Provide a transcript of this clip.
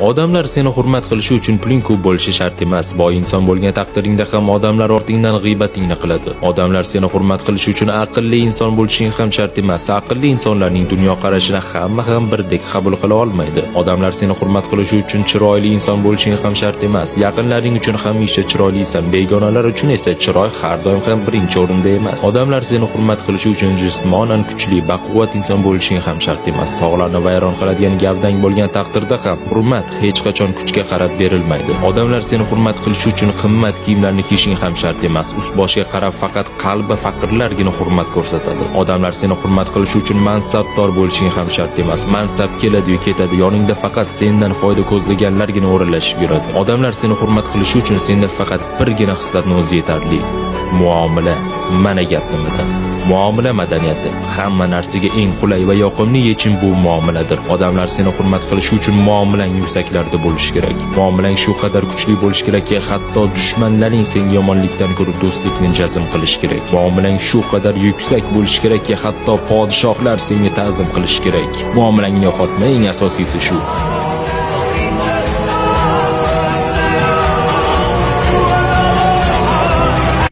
Odamlar seni hurmat qilishi uchun puling ko'p bo'lishi shart emas. Boy inson bo'lgan taqdiringda ham odamlar ortingdan g'iybatingni qiladi. Odamlar seni hurmat qilishi uchun aqlli inson bo'lishing ham shart emas. Aqlli insonlarning dunyoqarashini hamma ham birdek qabul qila olmaydi. Odamlar seni hurmat qilishi uchun chiroyli inson bo'lishing ham shart emas. Yaqinlaring uchun hamisha chiroylisan, begonalar uchun esa chiroy har doim ham birinchi o'rinda emas. Odamlar seni hurmat qilishi uchun jismonan kuchli, baquvvat inson bo'lishing ham shart emas. Tog'larni vayron qiladigan gavdang bo'lgan taqdirda ham hurmat hech qachon kuchga qarab berilmaydi. Odamlar seni hurmat qilishi uchun qimmat kiyimlarni kiyishing ham shart emas. Ust-boshga qarab faqat qalbi faqirlargina hurmat ko'rsatadi. Odamlar seni hurmat qilishi uchun mansabdor bo'lishing ham shart emas. Mansab keladi-yu ketadi, yoningda faqat sendan foyda ko'zlaganlargina o'ralashib yuradi. Odamlar seni hurmat qilishi uchun senda faqat birgina xislatning o'zi yetarli. Muomala. Mana gap nimada? Muomala madaniyati. Hamma narsaga eng qulay va yoqimli yechim bu muomaladir. Odamlar seni hurmat qilishi uchun muomalang yuksaklarda bo'lishi kerak. Muomalang shu qadar kuchli bo'lishi kerakki, hatto dushmanlaring senga yomonlikdan ko'ra do'stlikni jazm qilish kerak. Muomalang shu qadar yuksak bo'lishi kerakki, hatto podshohlar senga ta'zim qilish kerak. Muomalangni yo'qotma, eng asosiysi shu.